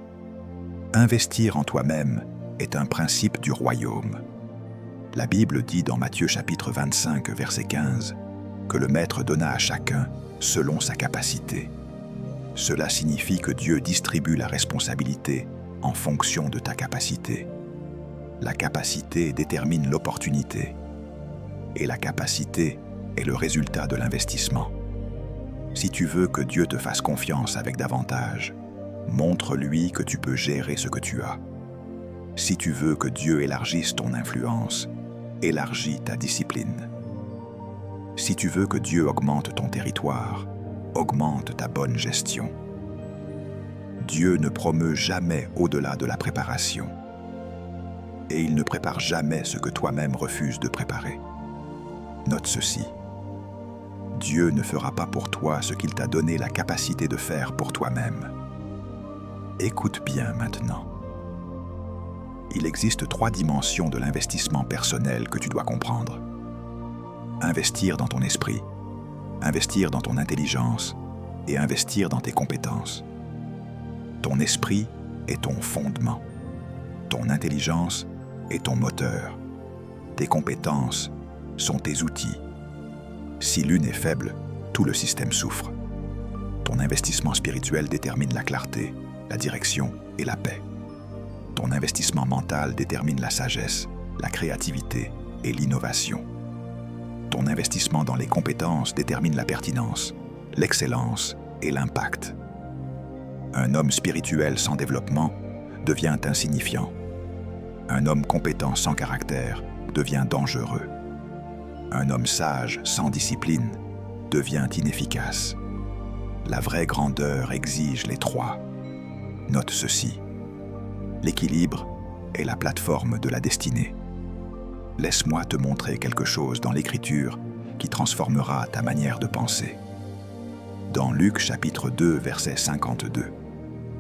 Investir en toi-même est un principe du royaume. La Bible dit dans Matthieu chapitre 25, verset 15, que le Maître donna à chacun selon sa capacité. Cela signifie que Dieu distribue la responsabilité en fonction de ta capacité. La capacité détermine l'opportunité. Et la capacité est le résultat de l'investissement. Si tu veux que Dieu te fasse confiance avec davantage, montre-lui que tu peux gérer ce que tu as. Si tu veux que Dieu élargisse ton influence, élargis ta discipline. Si tu veux que Dieu augmente ton territoire, augmente ta bonne gestion. Dieu ne promeut jamais au-delà de la préparation. Et il ne prépare jamais ce que toi-même refuses de préparer. Note ceci. Dieu ne fera pas pour toi ce qu'il t'a donné la capacité de faire pour toi-même. Écoute bien maintenant. Il existe 3 dimensions de l'investissement personnel que tu dois comprendre. Investir dans ton esprit, investir dans ton intelligence et investir dans tes compétences. Ton esprit est ton fondement. Ton intelligence est ton moteur. Tes compétences sont tes outils. Si l'une est faible, tout le système souffre. Ton investissement spirituel détermine la clarté, la direction et la paix. Ton investissement mental détermine la sagesse, la créativité et l'innovation. Ton investissement dans les compétences détermine la pertinence, l'excellence et l'impact. Un homme spirituel sans développement devient insignifiant. Un homme compétent sans caractère devient dangereux. Un homme sage sans discipline devient inefficace. La vraie grandeur exige les 3. Note ceci. L'équilibre est la plateforme de la destinée. Laisse-moi te montrer quelque chose dans l'Écriture qui transformera ta manière de penser. Dans Luc chapitre 2, verset 52,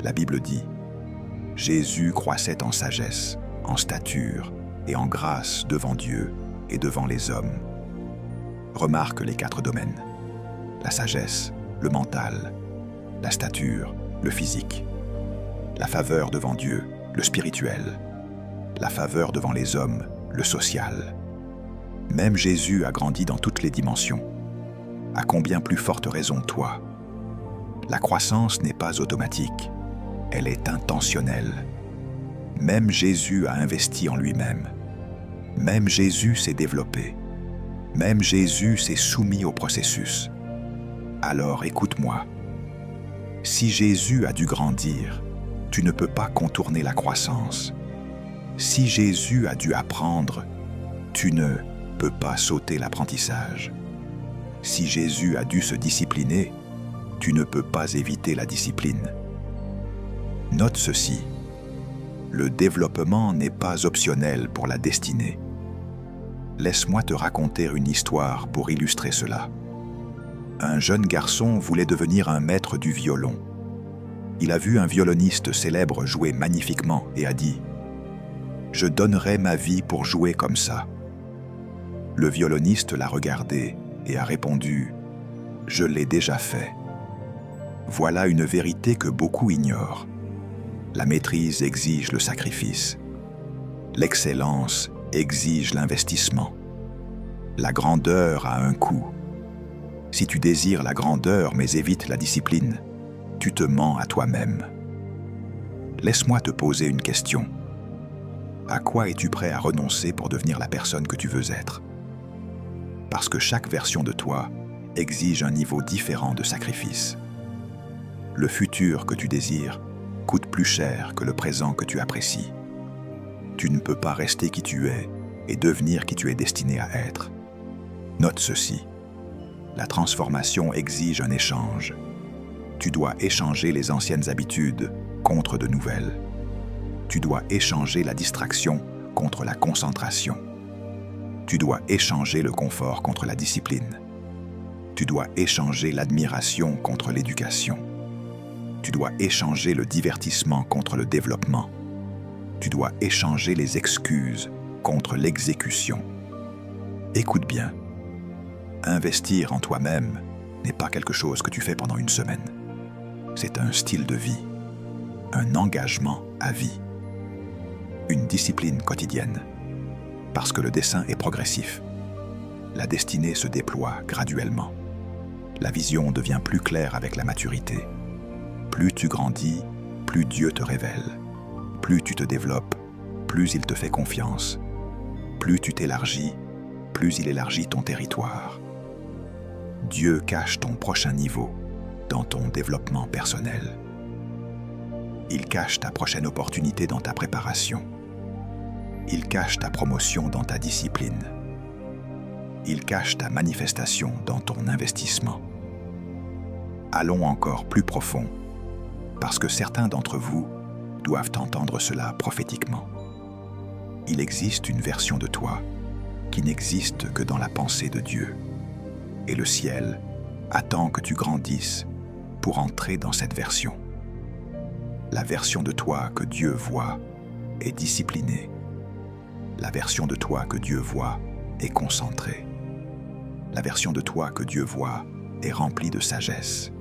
la Bible dit « Jésus croissait en sagesse, en stature et en grâce devant Dieu et devant les hommes. » Remarque les 4 domaines. La sagesse, le mental, la stature, le physique, la faveur devant Dieu, le spirituel, la faveur devant les hommes, le social. Même Jésus a grandi dans toutes les dimensions. À combien plus forte raison toi? La croissance n'est pas automatique, elle est intentionnelle. Même Jésus a investi en lui-même. Même Jésus s'est développé. Même Jésus s'est soumis au processus. Alors écoute-moi. Si Jésus a dû grandir, tu ne peux pas contourner la croissance. Si Jésus a dû apprendre, tu ne peux pas sauter l'apprentissage. Si Jésus a dû se discipliner, tu ne peux pas éviter la discipline. Note ceci, le développement n'est pas optionnel pour la destinée. Laisse-moi te raconter une histoire pour illustrer cela. Un jeune garçon voulait devenir un maître du violon. Il a vu un violoniste célèbre jouer magnifiquement et a dit « Je donnerais ma vie pour jouer comme ça. » Le violoniste l'a regardé et a répondu « Je l'ai déjà fait. » Voilà une vérité que beaucoup ignorent. La maîtrise exige le sacrifice. L'excellence exige l'investissement. La grandeur a un coût. Si tu désires la grandeur mais évites la discipline, tu te mens à toi-même. Laisse-moi te poser une question. À quoi es-tu prêt à renoncer pour devenir la personne que tu veux être? Parce que chaque version de toi exige un niveau différent de sacrifice. Le futur que tu désires coûte plus cher que le présent que tu apprécies. Tu ne peux pas rester qui tu es et devenir qui tu es destiné à être. Note ceci. La transformation exige un échange. Tu dois échanger les anciennes habitudes contre de nouvelles. Tu dois échanger la distraction contre la concentration. Tu dois échanger le confort contre la discipline. Tu dois échanger l'admiration contre l'éducation. Tu dois échanger le divertissement contre le développement. Tu dois échanger les excuses contre l'exécution. Écoute bien. Investir en toi-même n'est pas quelque chose que tu fais pendant une semaine. C'est un style de vie, un engagement à vie, une discipline quotidienne. Parce que le dessein est progressif. La destinée se déploie graduellement. La vision devient plus claire avec la maturité. Plus tu grandis, plus Dieu te révèle. Plus tu te développes, plus il te fait confiance. Plus tu t'élargis, plus il élargit ton territoire. Dieu cache ton prochain niveau dans ton développement personnel. Il cache ta prochaine opportunité dans ta préparation. Il cache ta promotion dans ta discipline. Il cache ta manifestation dans ton investissement. Allons encore plus profond, parce que certains d'entre vous doivent entendre cela prophétiquement. Il existe une version de toi qui n'existe que dans la pensée de Dieu. Et le ciel attend que tu grandisses pour entrer dans cette version. La version de toi que Dieu voit est disciplinée. La version de toi que Dieu voit est concentrée. La version de toi que Dieu voit est remplie de sagesse.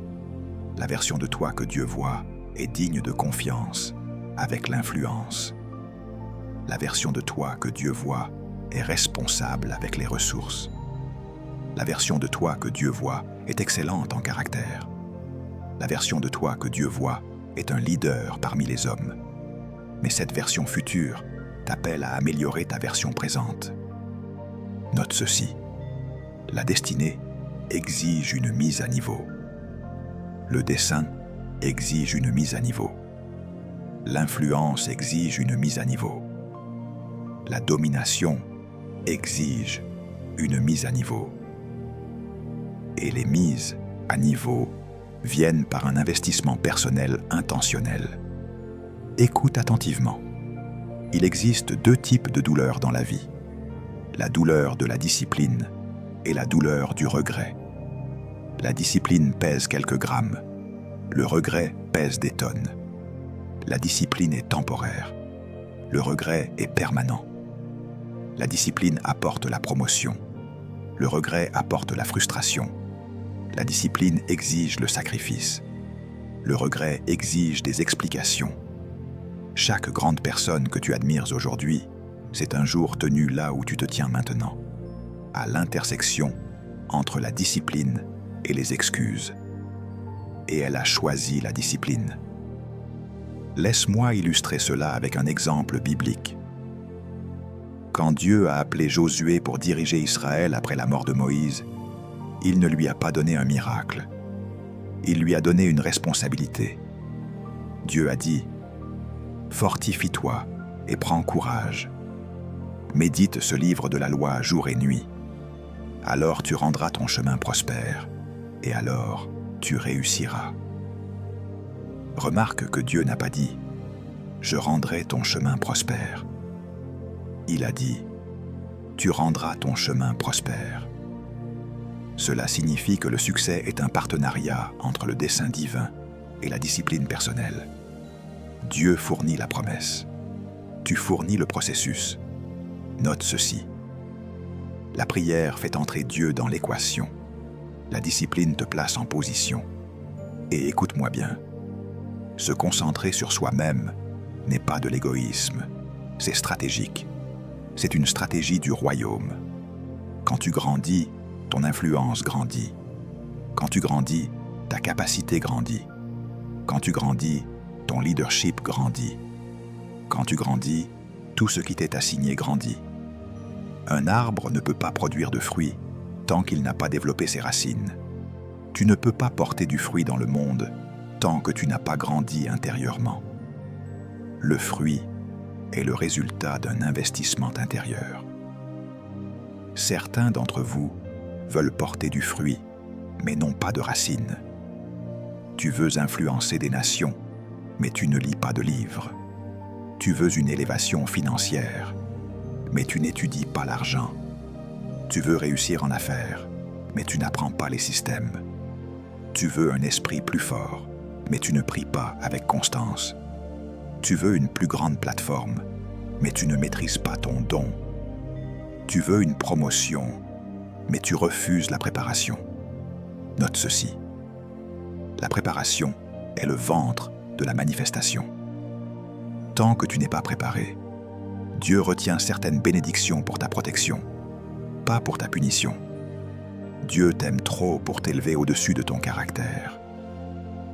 La version de toi que Dieu voit est digne de confiance, avec l'influence. La version de toi que Dieu voit est responsable avec les ressources. La version de toi que Dieu voit est excellente en caractère. La version de toi que Dieu voit est un leader parmi les hommes. Mais cette version future t'appelle à améliorer ta version présente. Note ceci. La destinée exige une mise à niveau. Le dessein exige une mise à niveau. L'influence exige une mise à niveau. La domination exige une mise à niveau. Et les mises à niveau viennent par un investissement personnel intentionnel. Écoute attentivement. Il existe deux types de douleurs dans la vie. La douleur de la discipline et la douleur du regret. La discipline pèse quelques grammes. Le regret pèse des tonnes. La discipline est temporaire. Le regret est permanent. La discipline apporte la promotion. Le regret apporte la frustration. La discipline exige le sacrifice. Le regret exige des explications. Chaque grande personne que tu admires aujourd'hui, c'est un jour tenu là où tu te tiens maintenant, à l'intersection entre la discipline et les excuses. Et elle a choisi la discipline. Laisse-moi illustrer cela avec un exemple biblique. Quand Dieu a appelé Josué pour diriger Israël après la mort de Moïse, il ne lui a pas donné un miracle. Il lui a donné une responsabilité. Dieu a dit « Fortifie-toi et prends courage. Médite ce livre de la loi jour et nuit. Alors tu rendras ton chemin prospère, et alors tu réussiras. » Remarque que Dieu n'a pas dit « Je rendrai ton chemin prospère ». Il a dit « Tu rendras ton chemin prospère ». Cela signifie que le succès est un partenariat entre le dessein divin et la discipline personnelle. Dieu fournit la promesse. Tu fournis le processus. Note ceci. La prière fait entrer Dieu dans l'équation. La discipline te place en position. Et écoute-moi bien. Se concentrer sur soi-même n'est pas de l'égoïsme. C'est stratégique. C'est une stratégie du royaume. Quand tu grandis, ton influence grandit. Quand tu grandis, ta capacité grandit. Quand tu grandis, ton leadership grandit. Quand tu grandis, tout ce qui t'est assigné grandit. Un arbre ne peut pas produire de fruits tant qu'il n'a pas développé ses racines. Tu ne peux pas porter du fruit dans le monde tant que tu n'as pas grandi intérieurement. Le fruit est le résultat d'un investissement intérieur. Certains d'entre vous veulent porter du fruit, mais n'ont pas de racines. Tu veux influencer des nations, mais tu ne lis pas de livres. Tu veux une élévation financière, mais tu n'étudies pas l'argent. Tu veux réussir en affaires, mais tu n'apprends pas les systèmes. Tu veux un esprit plus fort, mais tu ne pries pas avec constance. Tu veux une plus grande plateforme, mais tu ne maîtrises pas ton don. Tu veux une promotion, mais tu refuses la préparation. Note ceci. La préparation est le ventre de la manifestation. Tant que tu n'es pas préparé, Dieu retient certaines bénédictions pour ta protection, pas pour ta punition. Dieu t'aime trop pour t'élever au-dessus de ton caractère.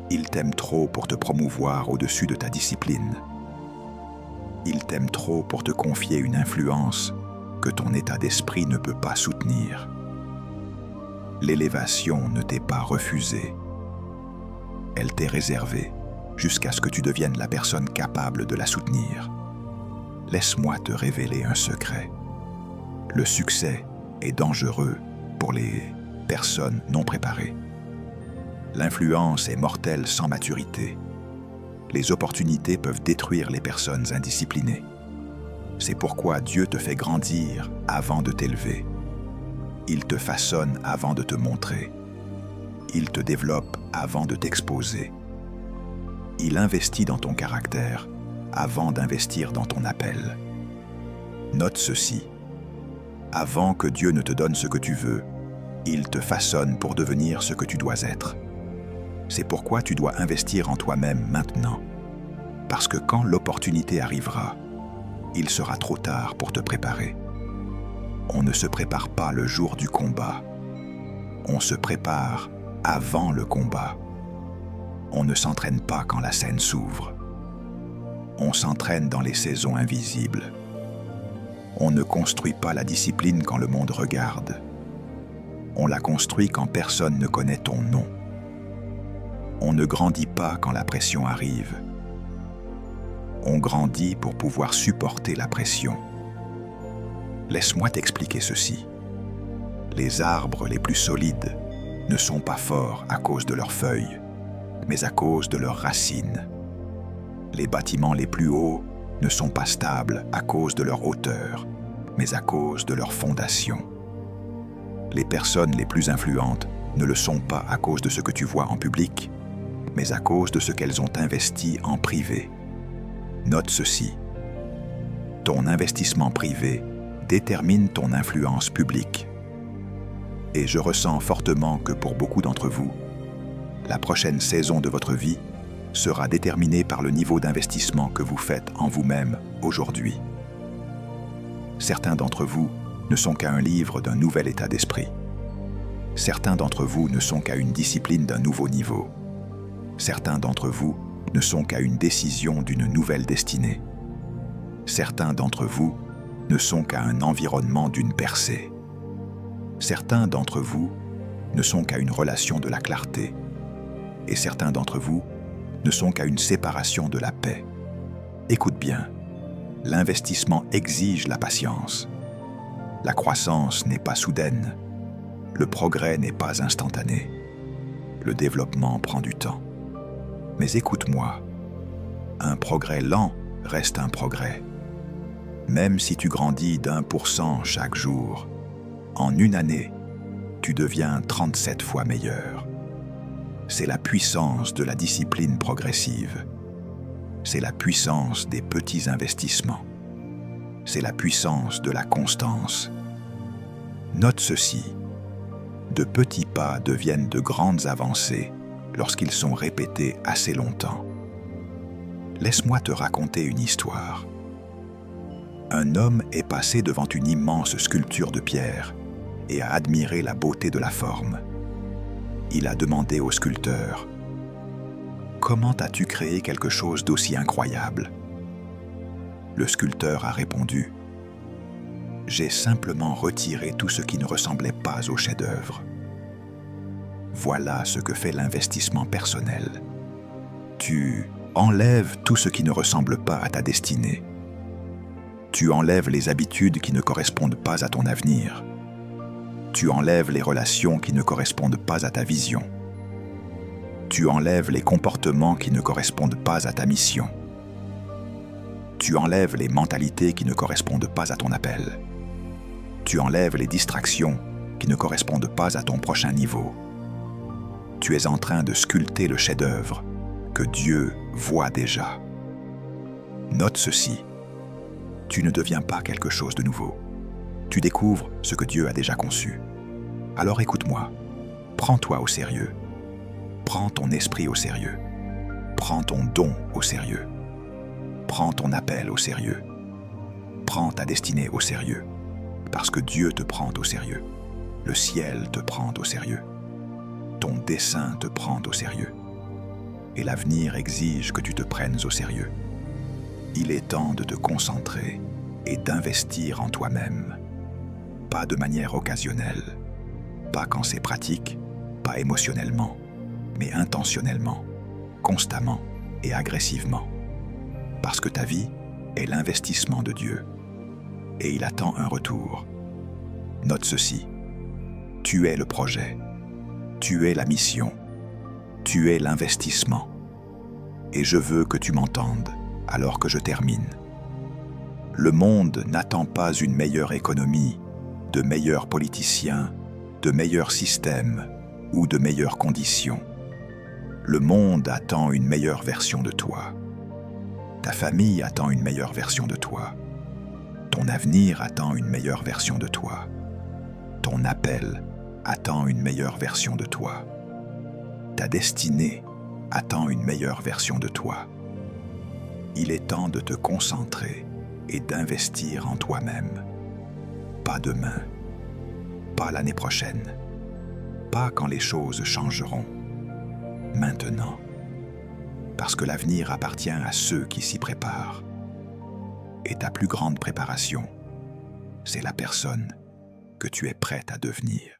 Il t'aime trop pour te promouvoir au-dessus de ta discipline. Il t'aime trop pour te confier une influence que ton état d'esprit ne peut pas soutenir. L'élévation ne t'est pas refusée. Elle t'est réservée jusqu'à ce que tu deviennes la personne capable de la soutenir. Laisse-moi te révéler un secret. Le succès est dangereux pour les personnes non préparées. L'influence est mortelle sans maturité. Les opportunités peuvent détruire les personnes indisciplinées. C'est pourquoi Dieu te fait grandir avant de t'élever. Il te façonne avant de te montrer. Il te développe avant de t'exposer. Il investit dans ton caractère avant d'investir dans ton appel. Note ceci. Avant que Dieu ne te donne ce que tu veux, il te façonne pour devenir ce que tu dois être. C'est pourquoi tu dois investir en toi-même maintenant. Parce que quand l'opportunité arrivera, il sera trop tard pour te préparer. On ne se prépare pas le jour du combat. On se prépare avant le combat. On ne s'entraîne pas quand la scène s'ouvre. On s'entraîne dans les saisons invisibles. On ne construit pas la discipline quand le monde regarde. On la construit quand personne ne connaît ton nom. On ne grandit pas quand la pression arrive. On grandit pour pouvoir supporter la pression. Laisse-moi t'expliquer ceci. Les arbres les plus solides ne sont pas forts à cause de leurs feuilles, mais à cause de leurs racines. Les bâtiments les plus hauts ne sont pas stables à cause de leur hauteur, mais à cause de leur fondation. Les personnes les plus influentes ne le sont pas à cause de ce que tu vois en public, mais à cause de ce qu'elles ont investi en privé. Note ceci. Ton investissement privé détermine ton influence publique. Et je ressens fortement que pour beaucoup d'entre vous, la prochaine saison de votre vie sera déterminée par le niveau d'investissement que vous faites en vous-même aujourd'hui. Certains d'entre vous ne sont qu'à un livre d'un nouvel état d'esprit. Certains d'entre vous ne sont qu'à une discipline d'un nouveau niveau. Certains d'entre vous ne sont qu'à une décision d'une nouvelle destinée. Certains d'entre vous ne sont qu'à un environnement d'une percée. Certains d'entre vous ne sont qu'à une relation de la clarté. Et certains d'entre vous ne sont qu'à une séparation de la paix. Écoute bien, l'investissement exige la patience. La croissance n'est pas soudaine. Le progrès n'est pas instantané. Le développement prend du temps. Mais écoute-moi, un progrès lent reste un progrès. Même si tu grandis d'1% chaque jour, en une année, tu deviens 37 fois meilleur. C'est la puissance de la discipline progressive. C'est la puissance des petits investissements. C'est la puissance de la constance. Note ceci. De petits pas deviennent de grandes avancées lorsqu'ils sont répétés assez longtemps. Laisse-moi te raconter une histoire. Un homme est passé devant une immense sculpture de pierre et a admiré la beauté de la forme. Il a demandé au sculpteur « Comment as-tu créé quelque chose d'aussi incroyable ?» Le sculpteur a répondu « J'ai simplement retiré tout ce qui ne ressemblait pas au chef-d'œuvre. » Voilà ce que fait l'investissement personnel. Tu enlèves tout ce qui ne ressemble pas à ta destinée. Tu enlèves les habitudes qui ne correspondent pas à ton avenir. Tu enlèves les relations qui ne correspondent pas à ta vision. Tu enlèves les comportements qui ne correspondent pas à ta mission. Tu enlèves les mentalités qui ne correspondent pas à ton appel. Tu enlèves les distractions qui ne correspondent pas à ton prochain niveau. Tu es en train de sculpter le chef-d'œuvre que Dieu voit déjà. Note ceci. Tu ne deviens pas quelque chose de nouveau. Tu découvres ce que Dieu a déjà conçu. Alors écoute-moi. Prends-toi au sérieux. Prends ton esprit au sérieux. Prends ton don au sérieux. Prends ton appel au sérieux. Prends ta destinée au sérieux. Parce que Dieu te prend au sérieux. Le ciel te prend au sérieux. Ton dessein te prend au sérieux. Et l'avenir exige que tu te prennes au sérieux. Il est temps de te concentrer et d'investir en toi-même. Pas de manière occasionnelle, pas quand c'est pratique, pas émotionnellement, mais intentionnellement, constamment et agressivement. Parce que ta vie est l'investissement de Dieu. Et il attend un retour. Note ceci. Tu es le projet. Tu es la mission. Tu es l'investissement. Et je veux que tu m'entendes alors que je termine. Le monde n'attend pas une meilleure économie, de meilleurs politiciens, de meilleurs systèmes ou de meilleures conditions. Le monde attend une meilleure version de toi. Ta famille attend une meilleure version de toi. Ton avenir attend une meilleure version de toi. Ton appel attend une meilleure version de toi. Ta destinée attend une meilleure version de toi. Il est temps de te concentrer et d'investir en toi-même. Pas demain, pas l'année prochaine, pas quand les choses changeront. Maintenant, parce que l'avenir appartient à ceux qui s'y préparent. Et ta plus grande préparation, c'est la personne que tu es prête à devenir.